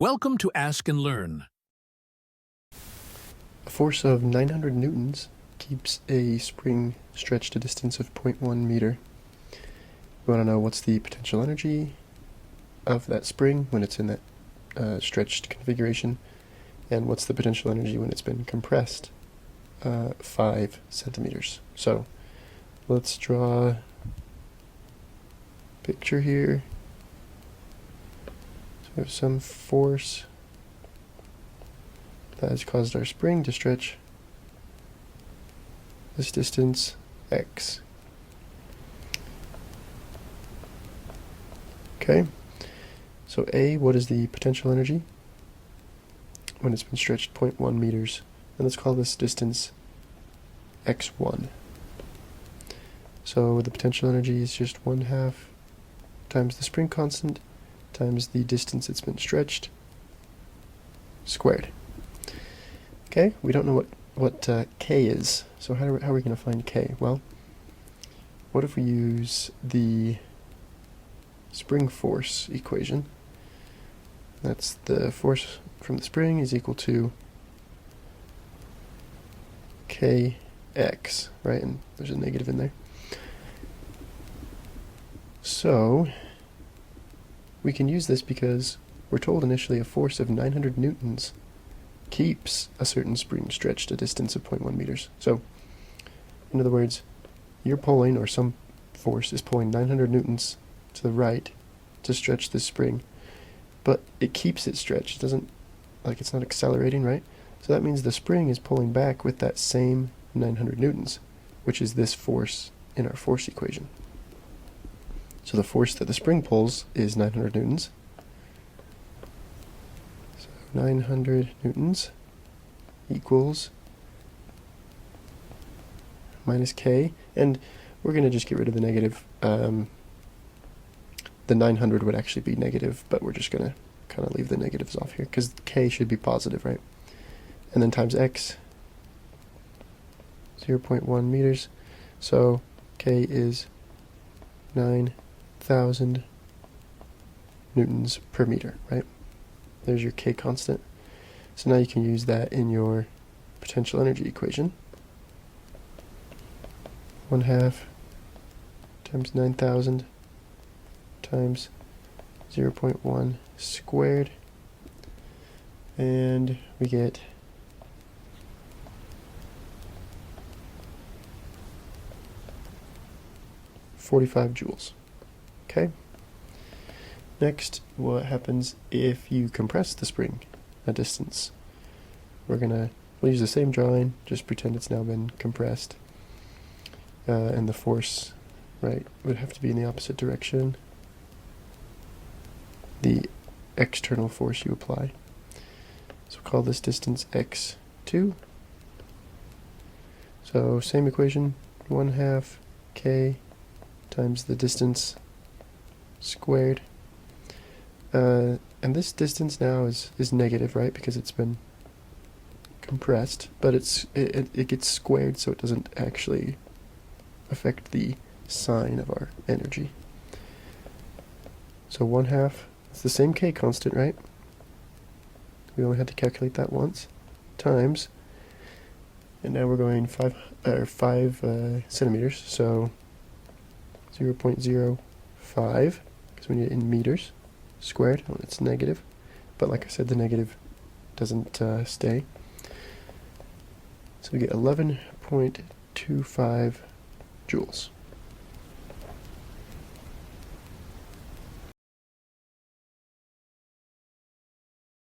Welcome to Ask and Learn. A force of 900 newtons keeps a spring stretched a distance of 0.1 meter. We want to know what's the potential energy of that spring when it's in that stretched configuration, and what's the potential energy when it's been compressed 5 centimeters. So let's draw a picture here. So we have some force that has caused our spring to stretch this distance x. Okay, so A, what is the potential energy when it's been stretched 0.1 meters? And let's call this distance x1. So the potential energy is just 1/2 times the spring constant times the distance it's been stretched squared. Okay, we don't know what K is, so how are we going to find K? Well, what if we use the spring force equation? That's the force from the spring is equal to Kx, right? And there's a negative in there. So we can use this because we're told initially a force of 900 newtons keeps a certain spring stretched a distance of 0.1 meters. So, in other words, you're pulling, or some force is pulling 900 newtons to the right to stretch this spring, but it keeps it stretched. It doesn't, it's not accelerating, right? So that means the spring is pulling back with that same 900 newtons, which is this force in our force equation. So the force that the spring pulls is 900 newtons. So 900 newtons equals minus K, and we're going to just get rid of the negative. The 900 would actually be negative, but we're just going to kind of leave the negatives off here, because K should be positive, right? And then times X, 0.1 meters. So K is 9,000 newtons per meter, right? There's your K constant. So now you can use that in your potential energy equation. 1/2 times 9,000 times 0.1 squared, and we get 45 joules. Okay. Next, what happens if you compress the spring a distance? We'll use the same drawing, just pretend it's now been compressed, and the force, right, would have to be in the opposite direction. The external force you apply. So call this distance x2. So same equation, 1/2 K times the distance squared. And this distance now is negative, right, because it's been compressed, but it gets squared, so it doesn't actually affect the sign of our energy. So 1/2, it's the same K constant, right? We only had to calculate that once, times, and now we're going 5 centimeters, so 0.05, because we need it in meters squared. Well, it's negative, but like I said, the negative doesn't stay. So we get 11.25 joules.